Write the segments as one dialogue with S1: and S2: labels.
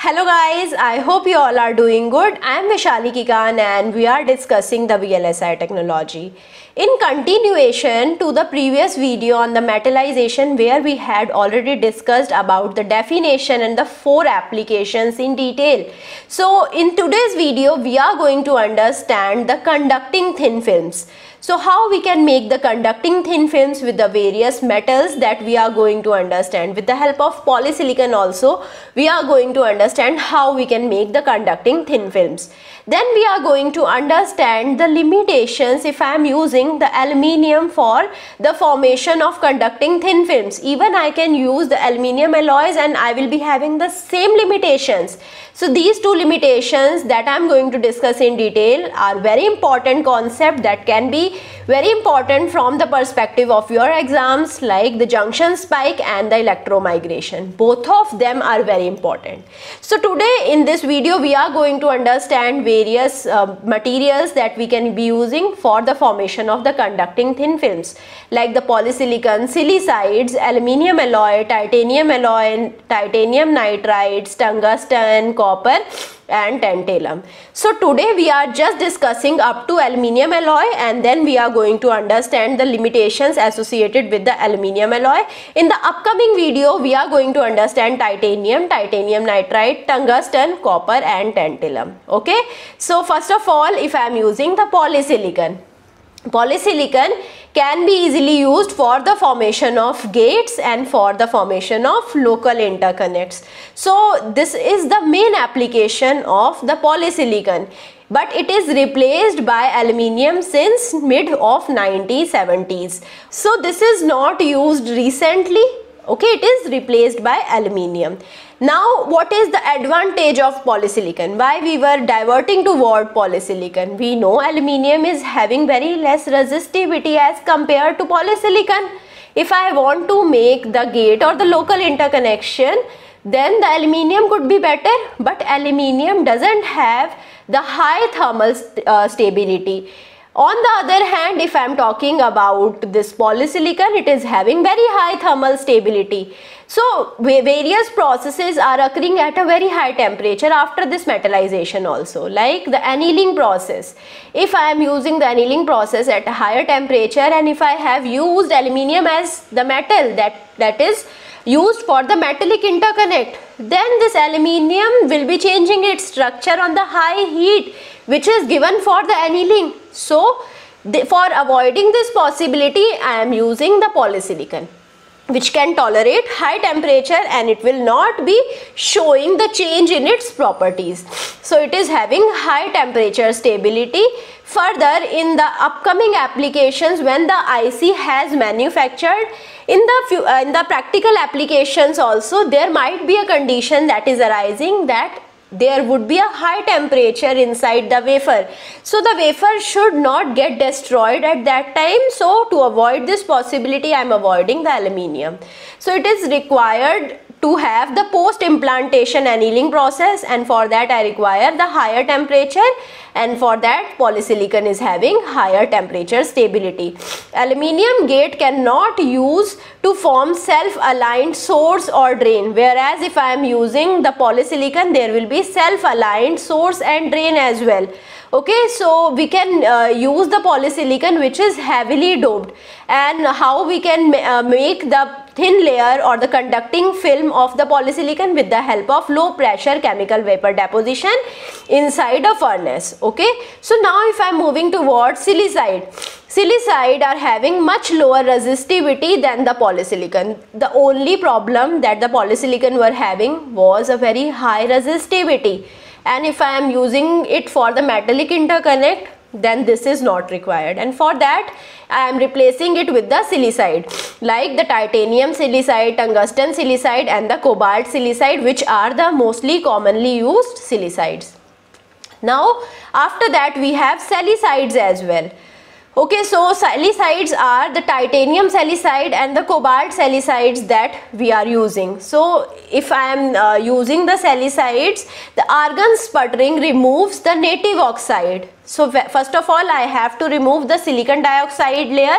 S1: Hello guys, I hope you all are doing good. I am Vishali Kikan and we are discussing the VLSI technology. In continuation to the previous video on the metallization, where we had already discussed about the definition and the 4 applications in detail. So in today's video we are going to understand the conducting thin films. So how we can make the conducting thin films with the various metals, that we are going to understand. With the help of polysilicon also we are going to understand how we can make the conducting thin films. Then we are going to understand the limitations if I am using the aluminium for the formation of conducting thin films. Even I can use the aluminium alloys and I will be having the same limitations. So these two limitations that I am going to discuss in detail are very important concept that can be very important from the perspective of your exams, like the junction spike and the electromigration. Both of them are very important. So today in this video we are going to understand various materials that we can be using for the formation of the conducting thin films, like the polysilicon, silicides, aluminium alloy, titanium nitrides, tungsten, copper and tantalum. So today we are just discussing up to aluminium alloy, and then we are going to understand the limitations associated with the aluminium alloy. In the upcoming video we are going to understand titanium nitride, tungsten, copper and tantalum. Okay, so first of all, if I am using the polysilicon can be easily used for the formation of gates and for the formation of local interconnects. So this is the main application of the polysilicon, but it is replaced by aluminium since mid of 1970s. So this is not used recently. Okay, it is replaced by aluminium. Now what is the advantage of polysilicon? Why we were diverting toward polysilicon? We know aluminium is having very less resistivity as compared to polysilicon. If I want to make the gate or the local interconnection, then the aluminium could be better, but aluminium doesn't have the high thermal stability. On the other hand, if I am talking about this polysilicon, it is having very high thermal stability. So various processes are occurring at a very high temperature after this metallization also, like the annealing process. If I am using the annealing process at a higher temperature, and if I have used aluminium as the metal that is used for the metallic interconnect, then this aluminium will be changing its structure on the high heat which is given for the annealing. So for avoiding this possibility, I am using the polysilicon, which can tolerate high temperature and it will not be showing the change in its properties. So it is having high temperature stability. Further, in the upcoming applications, when the IC has manufactured, in the practical applications also, there might be a condition that is arising that there would be a high temperature inside the wafer. So the wafer should not get destroyed at that time. So to avoid this possibility, I am avoiding the aluminium. So it is required to have the post implantation annealing process, and for that I require the higher temperature, and for that polysilicon is having higher temperature stability. Aluminium gate cannot use to form self-aligned source or drain, whereas if I am using the polysilicon, there will be self-aligned source and drain as well. Okay, so we can use the polysilicon which is heavily doped, and how we can make the thin layer or the conducting film of the polysilicon with the help of low pressure chemical vapor deposition inside a furnace. Okay, so now if I am moving towards silicide are having much lower resistivity than the polysilicon. The only problem that the polysilicon were having was a very high resistivity, and if I am using it for the metallic interconnect, then this is not required, and for that I am replacing it with the silicide, like the titanium silicide, tungsten silicide and the cobalt silicide, which are the mostly commonly used silicides. Now after that we have silicides as well. Okay, so silicides are the titanium silicide and the cobalt silicides that we are using. So if I am using the silicides, the argon sputtering removes the native oxide. So first of all I have to remove the silicon dioxide layer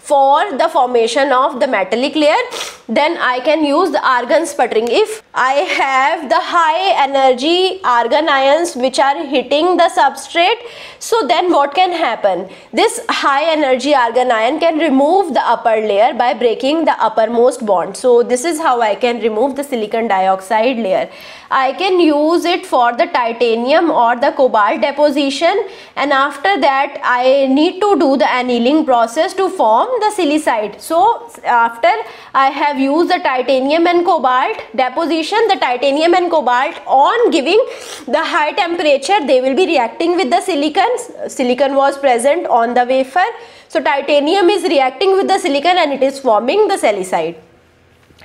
S1: for the formation of the metallic layer, then I can use the argon sputtering. If I have the high energy argon ions which are hitting the substrate, so then what can happen? This high energy argon ion can remove the upper layer by breaking the uppermost bond. So this is how I can remove the silicon dioxide layer. I can use it for the titanium or the cobalt deposition, and after that I need to do the annealing process to form the silicide. So after I have used the titanium and cobalt deposition, the titanium and cobalt, on giving the high temperature, they will be reacting with the silicon. Silicon was present on the wafer, so titanium is reacting with the silicon and it is forming the silicide.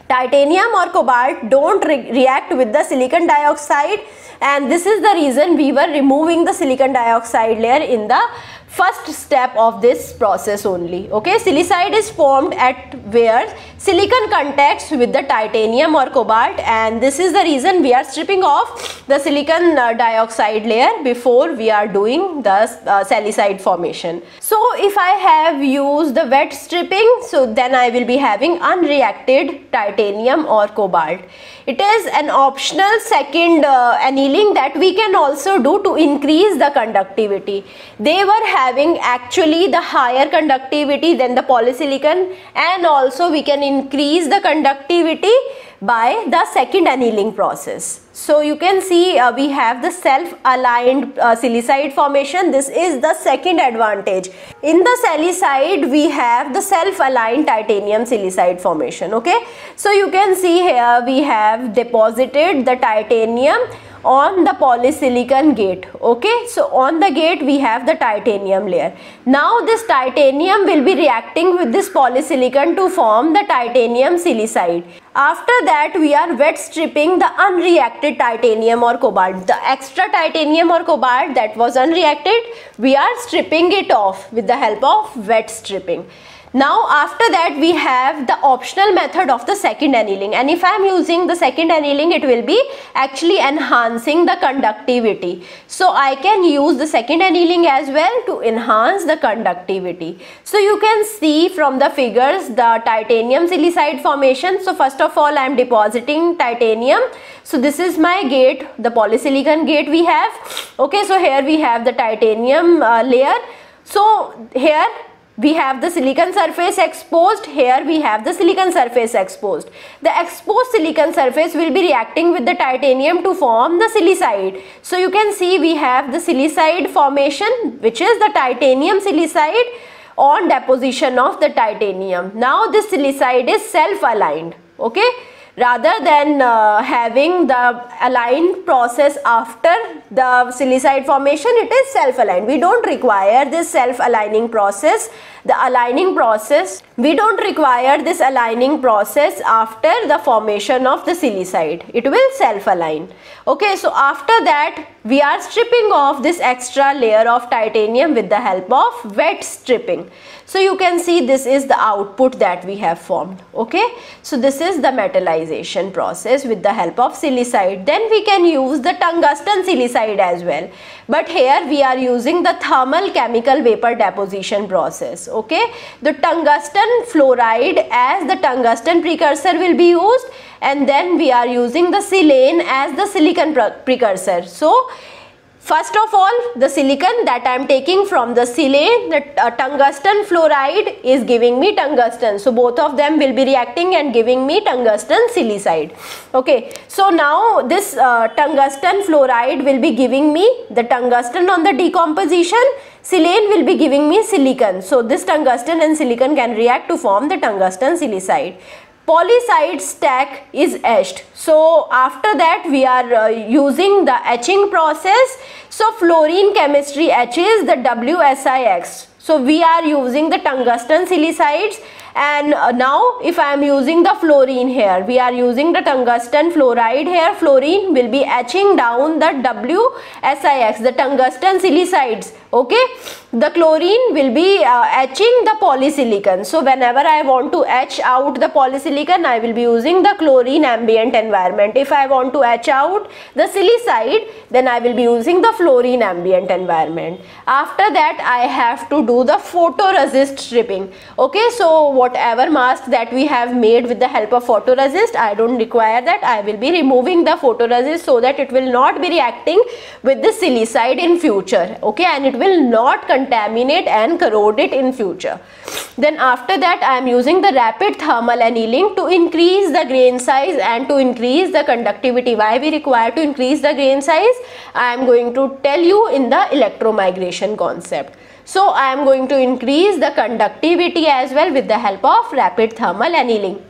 S1: Titanium or cobalt don't react with the silicon dioxide, and this is the reason we were removing the silicon dioxide layer in the first step of this process only. Okay, silicide is formed at where silicon contacts with the titanium or cobalt, and this is the reason we are stripping off the silicon dioxide layer before we are doing the silicide formation. So if I have used the wet stripping, so then I will be having unreacted titanium or cobalt. It is an optional second annealing that we can also do to increase the conductivity. They were having actually the higher conductivity than the polysilicon, and also we can increase the conductivity by the second annealing process. So you can see we have the self-aligned silicide formation. This is the second advantage. In the silicide we have the self-aligned titanium silicide formation. Okay, so you can see here we have deposited the titanium on the polysilicon gate. Okay, so on the gate we have the titanium layer. Now this titanium will be reacting with this polysilicon to form the titanium silicide. After that we are wet stripping the unreacted titanium or cobalt. The extra titanium or cobalt that was unreacted, we are stripping it off with the help of wet stripping. Now after that we have the optional method of the second annealing, and if I am using the second annealing, it will be actually enhancing the conductivity. So I can use the second annealing as well to enhance the conductivity. So you can see from the figures the titanium silicide formation. So first of all I am depositing titanium. So this is my gate, the polysilicon gate we have. Okay, so here we have the titanium layer. So here we have the silicon surface exposed, here we have the silicon surface exposed. The exposed silicon surface will be reacting with the titanium to form the silicide. So you can see we have the silicide formation, which is the titanium silicide on deposition of the titanium. Now this silicide is self-aligned. Okay, rather than having the aligned process after the silicide formation, it is self-aligned. We don't require this self-aligning process. The aligning process, we don't require this aligning process after the formation of the silicide. It will self-align. Okay, so after that we are stripping off this extra layer of titanium with the help of wet stripping. So you can see this is the output that we have formed. Okay, so this is the metallization process with the help of silicide. Then we can use the tungsten silicide as well, but here we are using the thermal chemical vapor deposition process. Okay, the tungsten fluoride as the tungsten precursor will be used, and then we are using the silane as the silicon precursor. So first of all, the silicon that I am taking from the silane, the tungsten fluoride is giving me tungsten. So both of them will be reacting and giving me tungsten silicide. Okay, so now this tungsten fluoride will be giving me the tungsten on the decomposition. Silane will be giving me silicon. So this tungsten and silicon can react to form the tungsten silicide. Polycide stack is etched. So after that we are using the etching process. So fluorine chemistry etches the WSIX. So we are using the tungsten silicides, and now if I am using the fluorine here, we are using the tungsten fluoride here. Fluorine will be etching down the WSIX, the tungsten silicides. Okay, the chlorine will be etching the polysilicon. So whenever I want to etch out the polysilicon, I will be using the chlorine ambient environment. If I want to etch out the silicide, then I will be using the fluorine ambient environment. After that, I have to do the photoresist stripping. Okay, so whatever mask that we have made with the help of photoresist, I don't require that. I will be removing the photoresist so that it will not be reacting with the silicide in future. Okay, and it will not contaminate and corrode it in future. Then after that, I am using the rapid thermal annealing to increase the grain size and to increase the conductivity. Why we require to increase the grain size? I am going to tell you in the electromigration concept. So I am going to increase the conductivity as well with the help of rapid thermal annealing.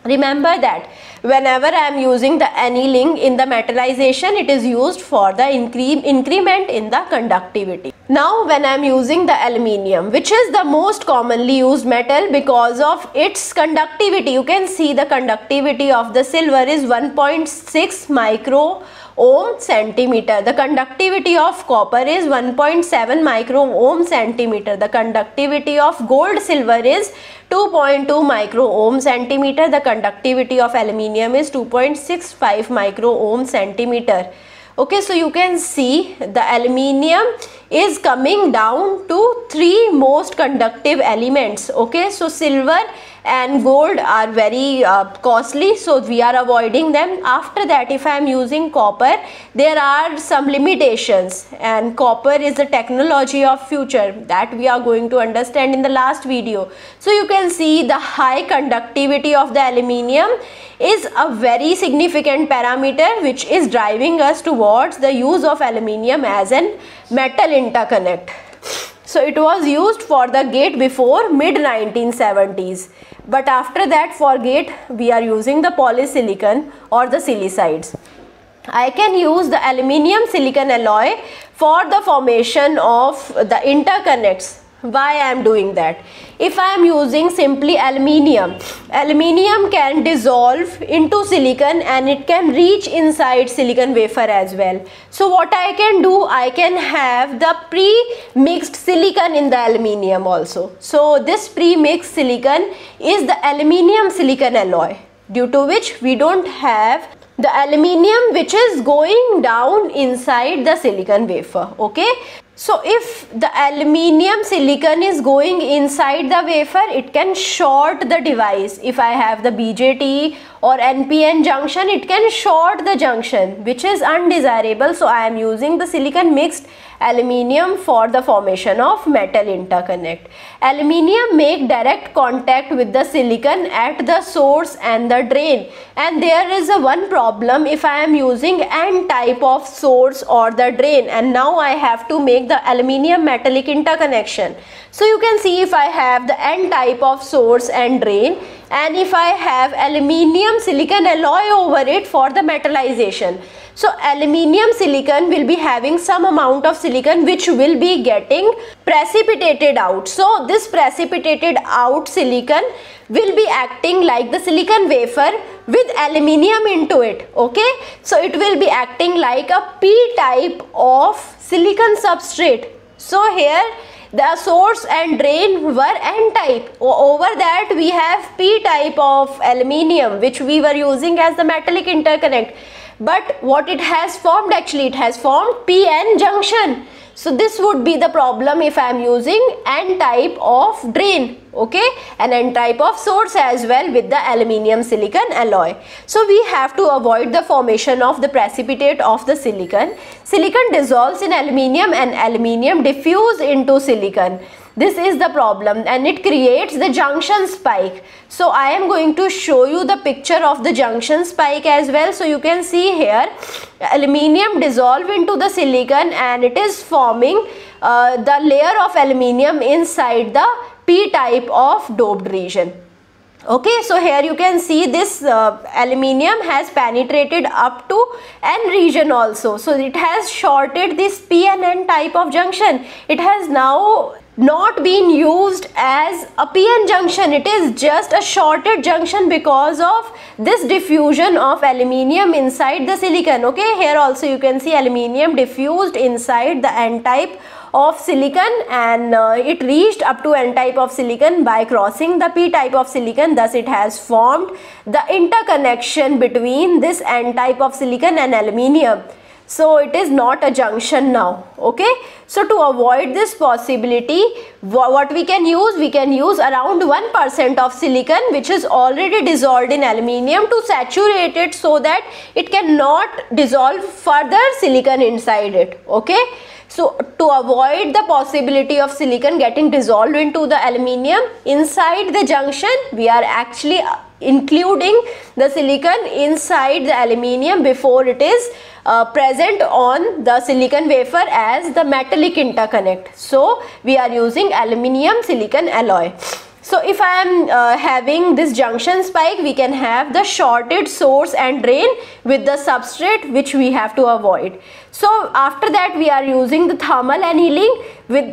S1: Remember that whenever I am using the annealing in the metallization, it is used for the increment in the conductivity. Now when I am using the aluminium, which is the most commonly used metal because of its conductivity, you can see the conductivity of the silver is 1.6 micro ohm centimeter. The conductivity of copper is 1.7 micro ohm centimeter. The conductivity of gold silver is 2.2 micro ohm centimeter. The conductivity of aluminium is 2.65 micro ohm centimeter. Okay, so you can see the aluminium is coming down to 3 most conductive elements. Okay, so silver and gold are very costly, so we are avoiding them. After that, if I am using copper, there are some limitations, and copper is the technology of future that we are going to understand in the last video. So you can see the high conductivity of the aluminium is a very significant parameter which is driving us towards the use of aluminium as an metal interconnect. So it was used for the gate before mid 1970s, but after that for gate we are using the polysilicon or the silicides. I can use the aluminium silicon alloy for the formation of the interconnects. Why I am doing that? If I am using simply aluminium, aluminium can dissolve into silicon and it can reach inside silicon wafer as well. So what I can do, I can have the pre-mixed silicon in the aluminium also. So this pre-mixed silicon is the aluminium silicon alloy, due to which we don't have the aluminium which is going down inside the silicon wafer. Okay, so if the aluminium silicon is going inside the wafer, it can short the device. If I have the BJT or NPN junction, it can short the junction, which is undesirable. So I am using the silicon mixed aluminium for the formation of metal interconnect. Aluminium make direct contact with the silicon at the source and the drain, and there is a one problem if I am using N type of source or the drain, and now I have to make the aluminium metallic interconnection. So you can see if I have the N type of source and drain, and if I have aluminium silicon alloy over it for the metallization. So aluminium silicon will be having some amount of silicon which will be getting precipitated out. So this precipitated out silicon will be acting like the silicon wafer with aluminium into it. Okay, so it will be acting like a P type of silicon substrate. So here the source and drain were N type. Over that we have P type of aluminium which we were using as the metallic interconnect. But what it has formed, actually it has formed PN junction. So this would be the problem if I am using N type of drain, okay, and N type of source as well with the aluminium silicon alloy. So we have to avoid the formation of the precipitate of the silicon. Silicon dissolves in aluminium and aluminium diffuse into silicon. This is the problem, and it creates the junction spike. So I am going to show you the picture of the junction spike as well. So you can see here aluminium dissolve into the silicon and it is forming the layer of aluminium inside the P type of doped region. Okay, so here you can see this aluminium has penetrated up to N region also. So it has shorted this P and N type of junction. It has now not been used as a PN junction. It is just a shorted junction because of this diffusion of aluminium inside the silicon. Okay, here also you can see aluminium diffused inside the N type of silicon, and it reached up to n type of silicon by crossing the p type of silicon. Thus it has formed the interconnection between this n type of silicon and aluminium. So it is not a junction now. Okay, so to avoid this possibility, what we can use around 1% of silicon which is already dissolved in aluminium to saturate it so that it cannot dissolve further silicon inside it. Okay, so to avoid the possibility of silicon getting dissolved into the aluminium inside the junction, we are actually including the silicon inside the aluminium before it is present on the silicon wafer as the metallic interconnect. So we are using aluminium silicon alloy. So if I am having this junction spike, we can have the shorted source and drain with the substrate, which we have to avoid. So after that we are using the thermal annealing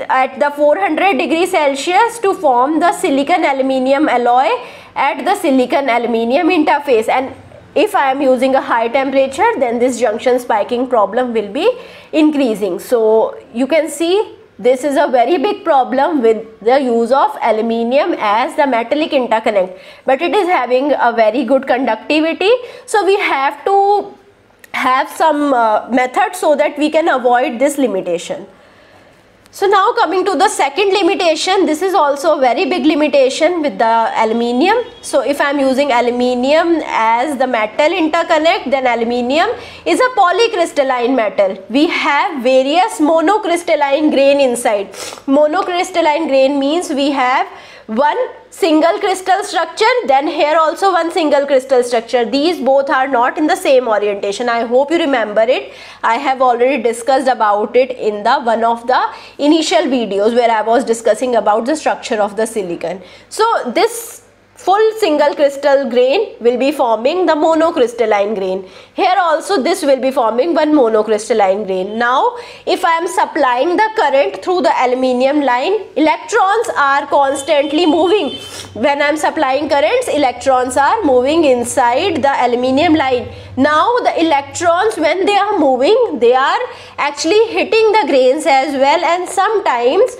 S1: at the 400 degrees Celsius to form the silicon aluminium alloy at the silicon aluminium interface. And if I am using a high temperature, then this junction spiking problem will be increasing. So you can see this is a very big problem with the use of aluminium as the metallic interconnect, but it is having a very good conductivity. So we have to have some method so that we can avoid this limitation. So now coming to the second limitation, this is also a very big limitation with the aluminium. So if I am using aluminium as the metal interconnect, then aluminium is a polycrystalline metal. We have various monocrystalline grain inside. Monocrystalline grain means we have one single crystal structure, then here also one single crystal structure. These both are not in the same orientation. I hope you remember it. I have already discussed about it in the one of the initial videos where I was discussing about the structure of the silicon. So this full single crystal grain will be forming the monocrystalline grain. Here also this will be forming one monocrystalline grain. Now if I am supplying the current through the aluminium line, electrons are constantly moving. When I am supplying currents, electrons are moving inside the aluminium line. Now the electrons, when they are moving, they are actually hitting the grains as well, and sometimes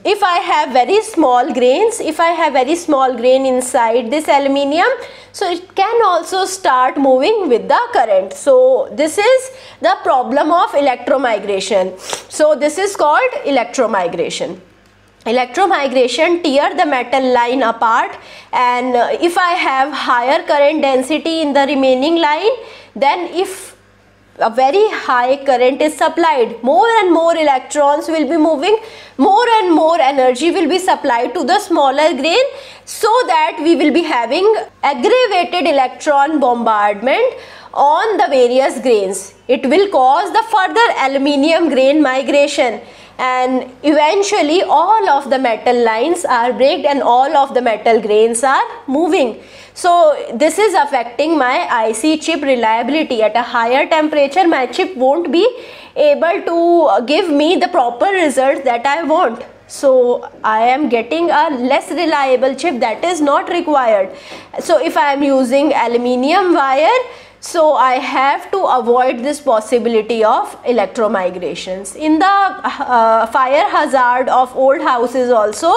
S1: if I have very small grains, if I have very small grain inside this aluminium, so it can also start moving with the current. So this is the problem of electromigration. So this is called electromigration. Electromigration tear the metal line apart, and if I have higher current density in the remaining line, then if a very high current is supplied, more and more electrons will be moving, more and more energy will be supplied to the smaller grain, so that we will be having aggravated electron bombardment on the various grains. It will cause the further aluminium grain migration, and eventually all of the metal lines are breaked and all of the metal grains are moving. So this is affecting my IC chip reliability. At a higher temperature, my chip won't be able to give me the proper results that I want. So I am getting a less reliable chip that is not required. So if I am using aluminium wire, so I have to avoid this possibility of electromigrations. In the fire hazard of old houses also,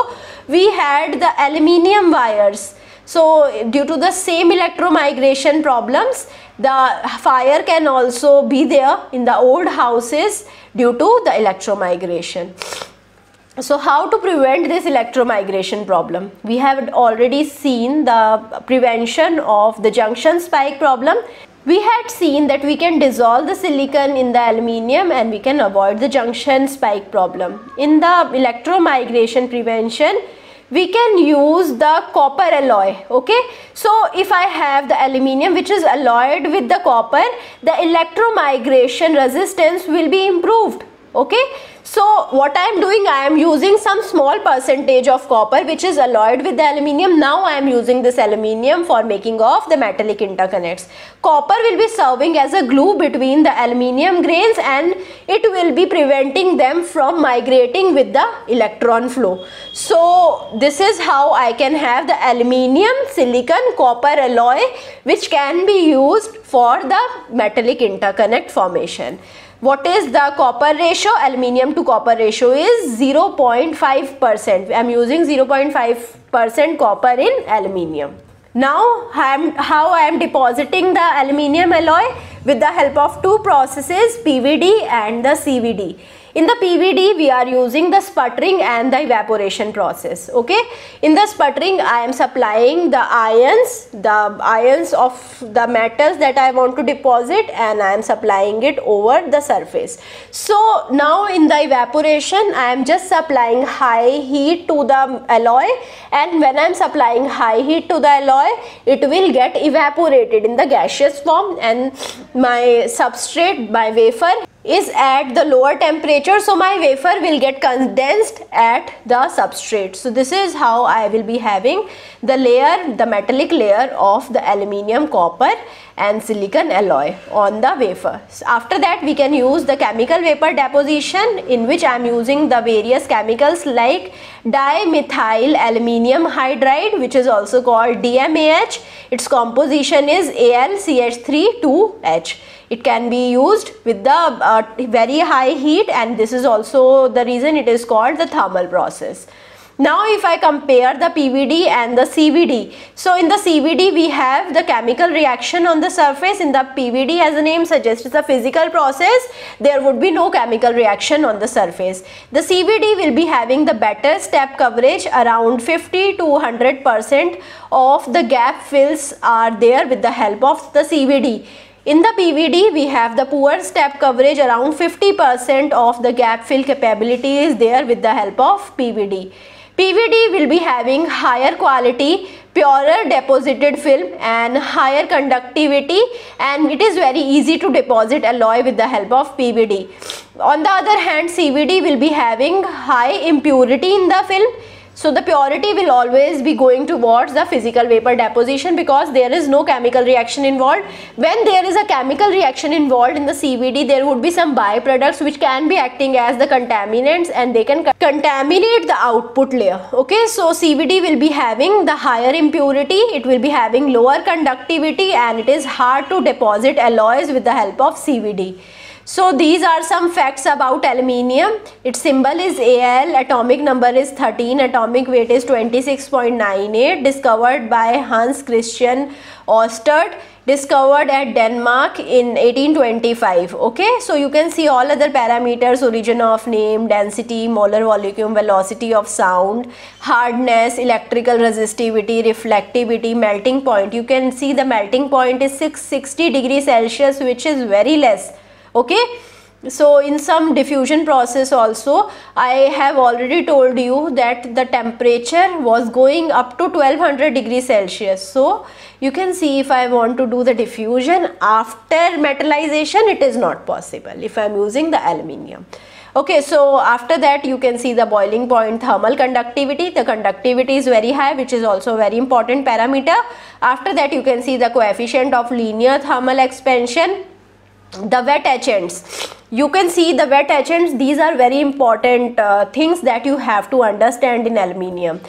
S1: we had the aluminium wires. So due to the same electromigration problems, the fire can also be there in the old houses due to the electromigration. So how to prevent this electromigration problem? We have already seen the prevention of the junction spike problem. We had seen that we can dissolve the silicon in the aluminium and we can avoid the junction spike problem. In the electromigration prevention, we can use the copper alloy. Okay, so if I have the aluminium which is alloyed with the copper, the electromigration resistance will be improved. Okay, so what I am doing, I am using some small percentage of copper which is alloyed with the aluminium. Now I am using this aluminium for making of the metallic interconnects. Copper will be serving as a glue between the aluminium grains and it will be preventing them from migrating with the electron flow. So this is how I can have the aluminium silicon copper alloy which can be used for the metallic interconnect formation. What is the copper ratio? Aluminium to copper ratio is 0.5%. I am using 0.5% copper in aluminium. Now how I am depositing the aluminium alloy? With the help of two processes, PVD and the CVD. In the PVD, we are using the sputtering and the evaporation process. Okay. In the sputtering, I am supplying the ions of the metals that I want to deposit, and I am supplying it over the surface. So now in the evaporation, I am just supplying high heat to the alloy, and when I am supplying high heat to the alloy, it will get evaporated in the gaseous form, and my substrate, my wafer, is at the lower temperature, so my wafer will get condensed at the substrate. So this is how I will be having the layer, the metallic layer of the aluminium, copper and silicon alloy on the wafer. So after that, we can use the chemical vapor deposition, in which I am using the various chemicals like dimethyl aluminium hydride, which is also called DMAH. Its composition is AlCH3 2H. It can be used with the very high heat, and this is also the reason it is called the thermal process. Now if I compare the PVD and the CVD, so in the CVD we have the chemical reaction on the surface. In the PVD, as the name suggests, it's a physical process, there would be no chemical reaction on the surface. The CVD will be having the better step coverage, around 50 to 100% of the gap fills are there with the help of the CVD. In the PVD, we have the poor step coverage, around 50% of the gap fill capability is there with the help of PVD. PVD will be having higher quality, purer deposited film and higher conductivity, and it is very easy to deposit alloy with the help of PVD. On the other hand, CVD will be having high impurity in the film. So the purity will always be going towards the physical vapor deposition, because there is no chemical reaction involved. When there is a chemical reaction involved in the CVD, there would be some byproducts which can be acting as the contaminants, and they can contaminate the output layer. Okay, so CVD will be having the higher impurity, it will be having lower conductivity, and it is hard to deposit alloys with the help of CVD. So these are some facts about aluminium. Its symbol is Al, atomic number is 13, atomic weight is 26.98, discovered by Hans Christian Ørsted, discovered at Denmark in 1825. Okay, so you can see all other parameters: origin of name, density, molar volume, velocity of sound, hardness, electrical resistivity, reflectivity, melting point. You can see the melting point is 660 degrees Celsius, which is very less. Okay, so in some diffusion process also, I have already told you that the temperature was going up to 1200 degrees Celsius. So you can see, if I want to do the diffusion after metallization, it is not possible if I am using the aluminium. Okay, so after that you can see the boiling point, thermal conductivity. The conductivity is very high, which is also a very important parameter. After that you can see the coefficient of linear thermal expansion. The wet etchants, you can see the wet etchants, these are very important things that you have to understand in aluminium.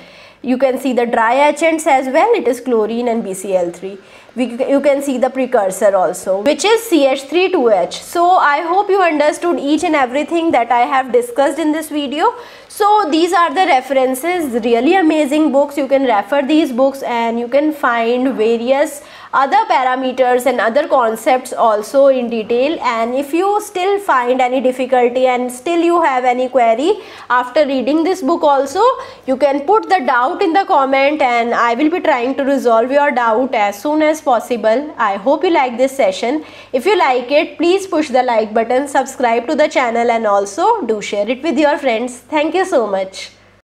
S1: You can see the dry etchants as well, it is chlorine and BCl3. You can see the precursor also, which is CH3 So I hope you understood each and everything that I have discussed in this video. So these are the references, really amazing books. You can refer these books and you can find various other parameters and other concepts also in detail. And if you still find any difficulty and still you have any query after reading this book also, you can put the doubt in the comment and I will be trying to resolve your doubt as soon as possible. I hope you like this session. If you like it, please push the like button, subscribe to the channel and also do share it with your friends. Thank you so much.